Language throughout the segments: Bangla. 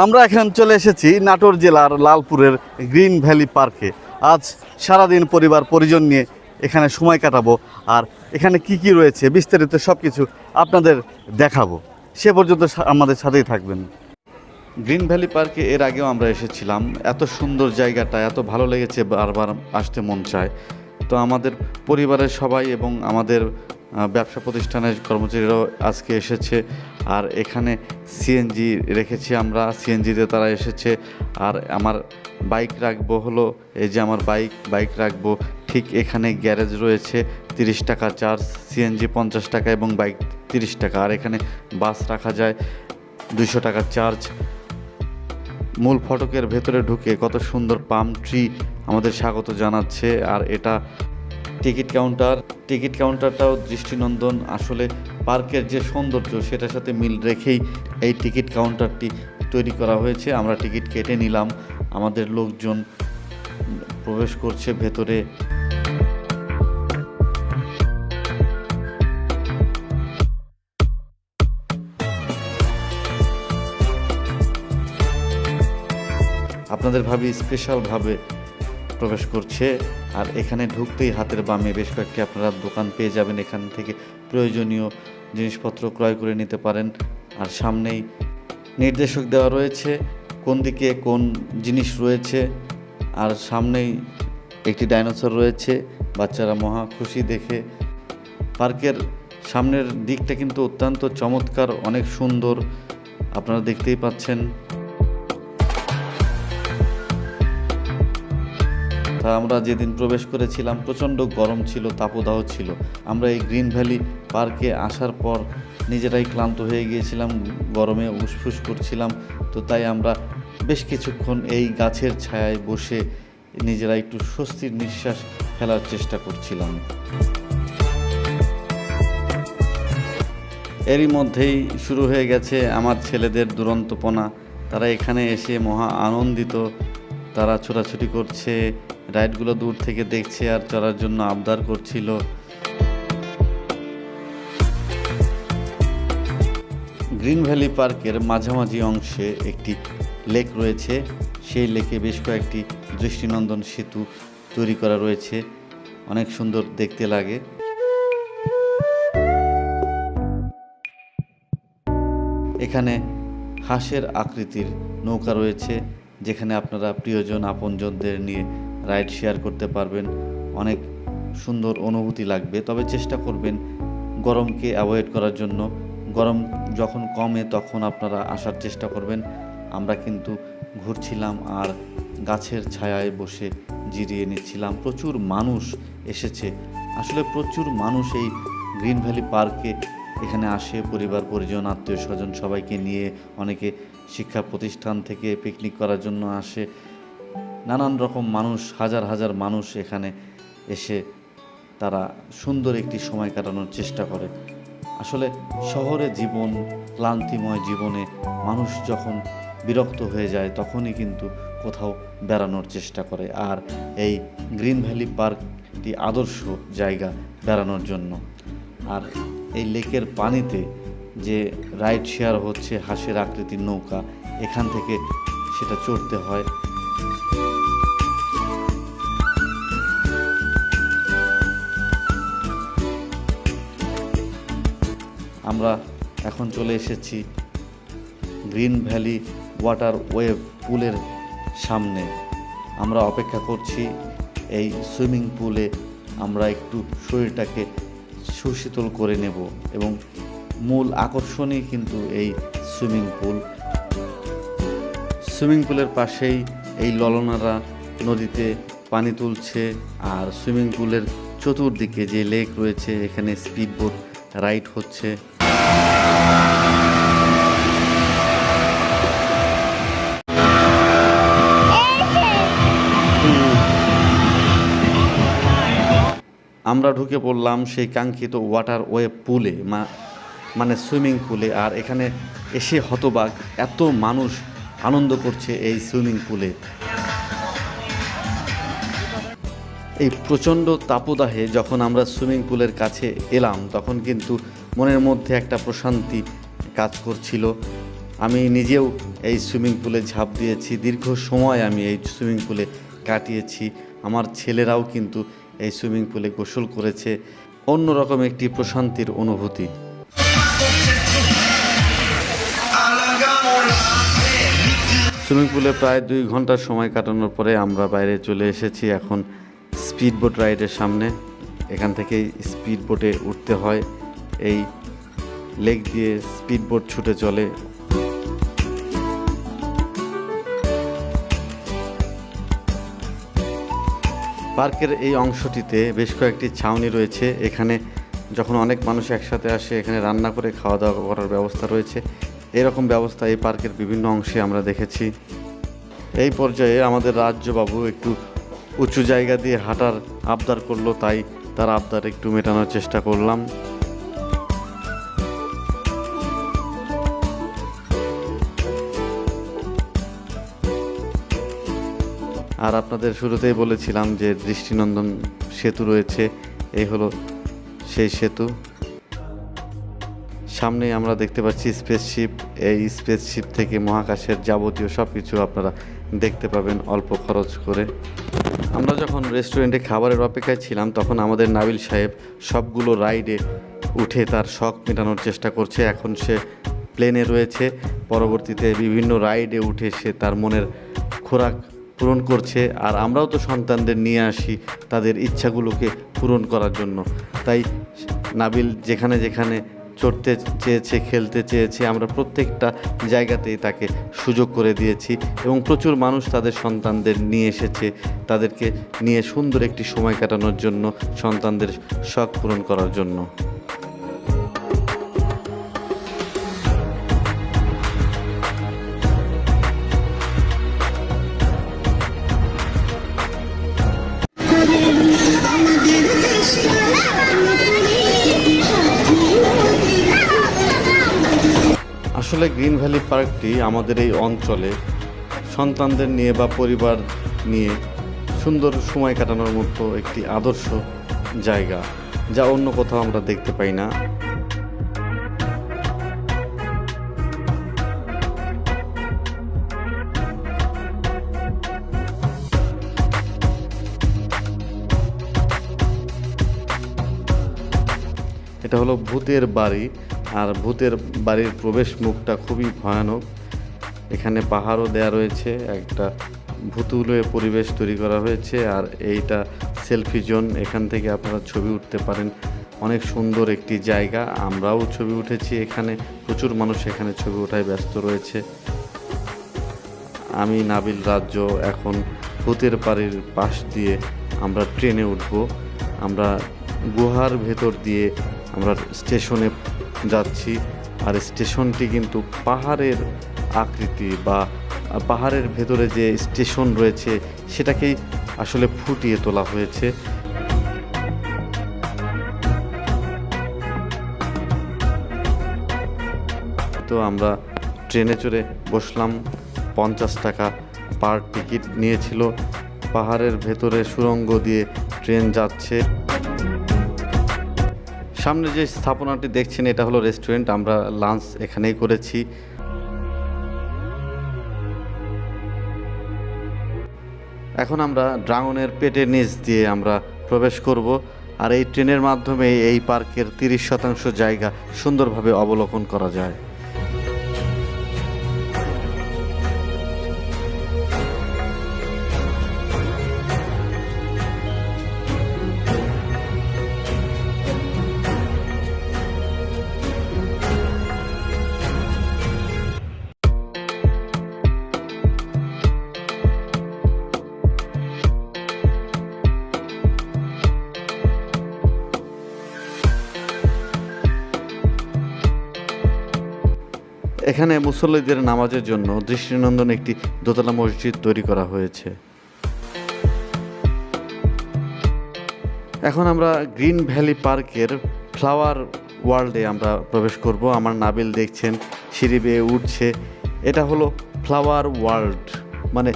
আমরা এখন চলে এসেছি নাটোর জেলার লালপুরের গ্রিন ভ্যালি পার্কে। আজ সারাদিন পরিবার পরিজন নিয়ে এখানে সময় কাটাবো, আর এখানে কি কি রয়েছে বিস্তারিত সব কিছু আপনাদের দেখাবো। সে পর্যন্ত আমাদের সাথেই থাকবেন। গ্রিন ভ্যালি পার্কে এর আগেও আমরা এসেছিলাম। এত সুন্দর জায়গাটা, এত ভালো লেগেছে, বারবার আসতে মন চায়। তো আমাদের পরিবারের সবাই এবং আমাদের ব্যবসা প্রতিষ্ঠানের কর্মচারীরাও আজকে এসেছে। আর এখানে সিএনজি রেখেছি আমরা, সিএনজিতে তারা এসেছে। আর আমার বাইক রাখবো হলো, এই যে আমার বাইক রাখবো ঠিক এখানে গ্যারেজ রয়েছে। 30 টাকা চার্জ, সিএনজি 50 টাকা এবং বাইক 30 টাকা। আর এখানে বাস রাখা যায়, 200 টাকা চার্জ। মূল ফটকের ভেতরে ঢুকে কত সুন্দর পাম ট্রি আমাদের স্বাগত জানাচ্ছে। আর এটা টিকিট কাউন্টারটাও দৃষ্টিনন্দন। আসলে পার্কের যে সৌন্দর্য সেটার সাথে মিল রেখেই এই টিকিট কাউন্টারটি তৈরি করা হয়েছে। আমরা টিকিট কেটে নিলাম, আমাদের লোকজন প্রবেশ করছে ভেতরে। আপনাদের ভাবি স্পেশালভাবে প্রবেশ করছে। আর এখানে ঢুকতেই হাতের বামে বেশ কয়েকটি আপনারা দোকান পেয়ে যাবেন। এখান থেকে প্রয়োজনীয় জিনিসপত্র ক্রয় করে নিতে পারেন। আর সামনেই নির্দেশক দেওয়া রয়েছে কোন দিকে কোন জিনিস রয়েছে। আর সামনেই একটি ডাইনোসর রয়েছে, বাচ্চারা মহা খুশি দেখে। পার্কের সামনের দিকটা কিন্তু অত্যন্ত চমৎকার, অনেক সুন্দর, আপনারা দেখতেই পাচ্ছেন। আমরা যেদিন প্রবেশ করেছিলাম প্রচণ্ড গরম ছিল, তাপদাহ ছিল। আমরা এই গ্রিন ভ্যালি পার্কে আসার পর নিজেরাই ক্লান্ত হয়ে গিয়েছিলাম, গরমে উসফুস করছিলাম। তো তাই আমরা বেশ কিছুক্ষণ এই গাছের ছায়ায় বসে নিজেরা একটু স্বস্তির নিঃশ্বাস ফেলার চেষ্টা করছিলাম। এরই মধ্যেই শুরু হয়ে গেছে আমার ছেলেদের দুরন্তপনা। তারা এখানে এসে মহা আনন্দিত, তারা ছোটাছুটি করছে, রাইডগুলো দূর থেকে দেখছে আর চড়ার জন্য আবদার করছিল। গ্রিন ভ্যালি পার্কের মাঝামাঝি অংশে একটি লেক রয়েছে। সেই লেকে বেশ কয়েকটি দৃষ্টিনন্দন সেতু তৈরি করা রয়েছে, অনেক সুন্দর দেখতে লাগে। এখানে হাঁসের আকৃতির নৌকা রয়েছে, যেখানে আপনারা প্রিয়জন আপনজনদের নিয়ে রাইড শেয়ার করতে পারবেন। অনেক সুন্দর অনুভূতি লাগবে। তবে চেষ্টা করবেন গরমকে অ্যাভয়েড করার জন্য। গরম যখন কমে তখন আপনারা আসার চেষ্টা করবেন। আমরা কিন্তু ঘুরছিলাম আর গাছের ছায়ায় বসে জিরিয়ে নিচ্ছিলাম। প্রচুর মানুষ এসেছে, আসলে প্রচুর মানুষ এই গ্রিন ভ্যালি পার্কে এখানে আসে পরিবার পরিজন আত্মীয় স্বজন সবাইকে নিয়ে। অনেকে শিক্ষা প্রতিষ্ঠান থেকে পিকনিক করার জন্য আসে। নানান রকম মানুষ, হাজার হাজার মানুষ এখানে এসে তারা সুন্দর একটি সময় কাটানোর চেষ্টা করে। আসলে শহরে জীবন, ক্লান্তিময় জীবনে মানুষ যখন বিরক্ত হয়ে যায় তখনই কিন্তু কোথাও বেড়ানোর চেষ্টা করে। আর এই গ্রিন ভ্যালি পার্কটি আদর্শ জায়গা বেড়ানোর জন্য। আর এই লেকের পানিতে যে রাইড শেয়ার হচ্ছে হাঁসের আকৃতির নৌকা, এখান থেকে সেটা চড়তে হয়। আমরা এখন চলে এসেছি গ্রিন ভ্যালি ওয়াটার ওয়েভ পুলের সামনে। আমরা অপেক্ষা করছি এই সুইমিং পুলে আমরা একটু শরীরটাকে সুশীতল করে নেব। এবং মূল আকর্ষণই কিন্তু এই সুইমিং পুলের পাশেই এই ললনারা নদীতে পানি তুলছে। আর সুইমিং পুলের চতুর্দিকে যে লেক রয়েছে এখানে স্পিড বোট রাইড হচ্ছে। আমরা ঢুকে পড়লাম সেই কাঙ্ক্ষিত ওয়াটার ওয়েভ পুলে, মানে সুইমিং পুলে। আর এখানে এসে হতবাক, এত মানুষ আনন্দ করছে এই সুইমিং পুলে। এই প্রচণ্ড তাপদাহে যখন আমরা সুইমিং পুলের কাছে এলাম তখন কিন্তু মনের মধ্যে একটা প্রশান্তি কাজ করছিল। আমি নিজেও এই সুইমিং পুলে ঝাঁপ দিয়েছি, দীর্ঘ সময় আমি এই সুইমিং পুলে কাটিয়েছি। আমার ছেলেরাও কিন্তু এই সুইমিং পুলে গোসল করেছে। অন্যরকম একটি প্রশান্তির অনুভূতি। সুইমিং পুলে প্রায় 2 ঘন্টার সময় কাটানোর পরে আমরা বাইরে চলে এসেছি এখন স্পিড বোট রাইডের সামনে। এখান থেকেই স্পিড বোটে উঠতে হয়। এই লেক দিয়ে স্পিড বোট ছুটে চলে। পার্কের এই অংশটিতে বেশ কয়েকটি ছাউনি রয়েছে। এখানে যখন অনেক মানুষ একসাথে আসে এখানে রান্না করে খাওয়া দাওয়া করার ব্যবস্থা রয়েছে। এরকম ব্যবস্থা এই পার্কের বিভিন্ন অংশে আমরা দেখেছি। এই পর্যায়ে আমাদের রাজ্যবাবু একটু উঁচু জায়গা দিয়ে হাঁটার আবদার করলো, তাই তার আবদার একটু মেটানোর চেষ্টা করলাম। আর আপনাদের শুরুতেই বলেছিলাম যে দৃষ্টিনন্দন সেতু রয়েছে, এই হলো সেই সেতু। সামনেই আমরা দেখতে পাচ্ছি স্পেসশিপ। এই স্পেসশিপ থেকে মহাকাশের যাবতীয় সব কিছু আপনারা দেখতে পাবেন অল্প খরচ করে। আমরা যখন রেস্টুরেন্টে খাবারের অপেক্ষায় ছিলাম তখন আমাদের নাবিল সাহেব সবগুলো রাইডে উঠে তার শখ মেটানোর চেষ্টা করছে। এখন সে প্লেনে রয়েছে, পরবর্তীতে বিভিন্ন রাইডে উঠে সে তার মনের খোরাক পূরণ করছে। আর আমরাও তো সন্তানদের নিয়ে আসি তাদের ইচ্ছাগুলোকে পূরণ করার জন্য। তাই নাবিল যেখানে যেখানে চড়তে চেয়েছে, খেলতে চেয়েছে, আমরা প্রত্যেকটা জায়গাতেই তাকে সুযোগ করে দিয়েছি এবং প্রচুর মানুষ তাদের সন্তানদের নিয়ে এসেছে তাদেরকে নিয়ে সুন্দর একটি সময় কাটানোর জন্য, সন্তানদের শখ পূরণ করার জন্য। আসলে গ্রিন ভ্যালি পার্কটি আমাদের এই অঞ্চলে সন্তানদের নিয়ে বা পরিবার নিয়ে সুন্দর সময় কাটানোর মতো একটি আদর্শ জায়গা, যা অন্য কোথাও আমরা দেখতে পাই না। এটা হলো ভূতের বাড়ি, আর ভূতের বাড়ির প্রবেশ মুখটা খুবই ভয়ানক। এখানে পাহাড়ও দেয়া রয়েছে, একটা ভূতুলয়ে পরিবেশ তৈরি করা হয়েছে। আর এইটা সেলফি জোন, এখান থেকে আপনারা ছবি উঠতে পারেন। অনেক সুন্দর একটি জায়গা, আমরাও ছবি উঠেছি এখানে। প্রচুর মানুষ এখানে ছবি ওঠায় ব্যস্ত রয়েছে। আমি নাবিল রাজ্য এখন ভূতের বাড়ির পাশ দিয়ে আমরা ট্রেনে উঠব। আমরা গুহার ভেতর দিয়ে আমরা স্টেশনে যাচ্ছি। আর স্টেশনটি কিন্তু পাহাড়ের আকৃতি বা পাহাড়ের ভেতরে যে স্টেশন রয়েছে সেটাকেই আসলে ফুটিয়ে তোলা হয়েছে। তো আমরা ট্রেনে চড়ে বসলাম। 50 টাকা পার টিকিট নিয়েছিল। পাহাড়ের ভেতরে সুড়ঙ্গ দিয়ে ট্রেন যাচ্ছে। সামনে যে স্থাপনাটি দেখছেন এটা হলো রেস্টুরেন্ট। আমরা লাঞ্চ এখানেই করেছি। এখন আমরা ড্রাগনের পেটের নিচ দিয়ে আমরা প্রবেশ করব। আর এই ট্রেনের মাধ্যমে এই পার্কের 30% জায়গা সুন্দরভাবে অবলোকন করা যায়। এখানে মুসল্লিদের নামাজের জন্য দৃষ্টিনন্দন একটি দোতলা মসজিদ তৈরি করা হয়েছে। এখন আমরা গ্রিন ভ্যালি পার্কের ফ্লাওয়ার ওয়ার্ল্ডে আমরা প্রবেশ করব। আমার নাবিল দেখছেন সিঁড়ি বেয়ে উঠছে। এটা হলো ফ্লাওয়ার ওয়ার্ল্ড, মানে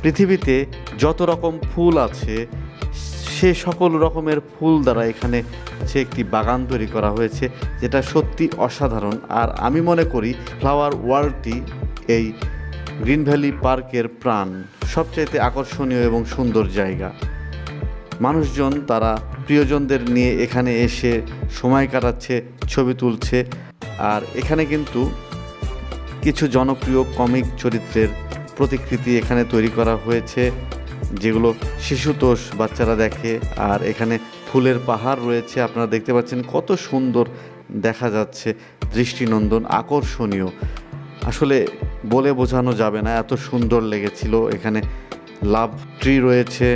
পৃথিবীতে যত রকম ফুল আছে সেই সকল রকমের ফুল দ্বারা এখানে একটি বাগান তৈরি করা হয়েছে, যেটা সত্যি অসাধারণ। আর আমি মনে করি ফ্লাওয়ার ওয়ার্ল্ডটি এই গ্রিন ভ্যালি পার্কের প্রাণ, সবচাইতে আকর্ষণীয় এবং সুন্দর জায়গা। মানুষজন তারা প্রিয়জনদের নিয়ে এখানে এসে সময় কাটাচ্ছে, ছবি তুলছে। আর এখানে কিন্তু কিছু জনপ্রিয় কমিক চরিত্রের প্রতিকৃতি এখানে তৈরি করা হয়েছে, যেগুলো শিশুতোষ বাচ্চারা দেখে। আর এখানে ফুলের পাহাড় রয়েছে, আপনারা দেখতে পাচ্ছেন কত সুন্দর দেখা যাচ্ছে, দৃষ্টিনন্দন, আকর্ষণীয়। আসলে বলে বোঝানো যাবে না, এত সুন্দর লেগেছিল। এখানে লাভ ট্রি রয়েছে।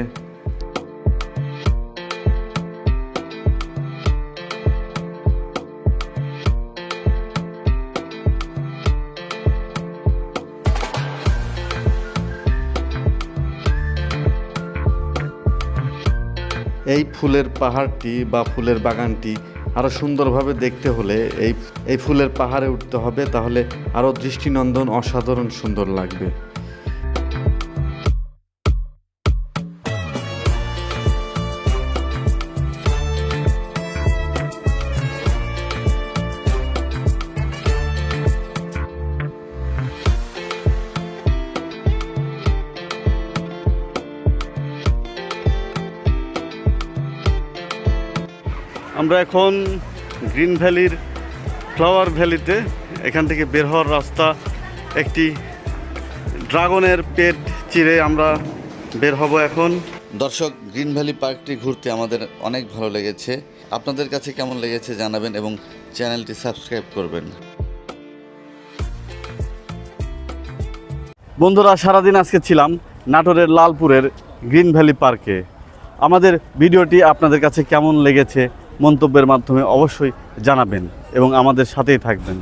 এই ফুলের পাহাড়টি বা ফুলের বাগানটি আরও সুন্দরভাবে দেখতে হলে এই ফুলের পাহাড়ে উঠতে হবে, তাহলে আরও দৃষ্টিনন্দন, অসাধারণ সুন্দর লাগবে। আমরা এখন গ্রিন ভ্যালির ফ্লাওয়ার ভ্যালিতে, এখান থেকে বের হওয়ার রাস্তা, একটি ড্রাগনের পেট চিরে আমরা বের হব এখন। দর্শক, গ্রিন ভ্যালি পার্কটি ঘুরতে আমাদের অনেক ভালো লেগেছে। আপনাদের কাছে কেমন লেগেছে জানাবেন এবং চ্যানেলটি সাবস্ক্রাইব করবেন। বন্ধুরা, সারাদিন আজকে ছিলাম নাটোরের লালপুরের গ্রিন ভ্যালি পার্কে। আমাদের ভিডিওটি আপনাদের কাছে কেমন লেগেছে মন্তব্যের মাধ্যমে অবশ্যই জানাবেন এবং আমাদের সাথেই থাকবেন।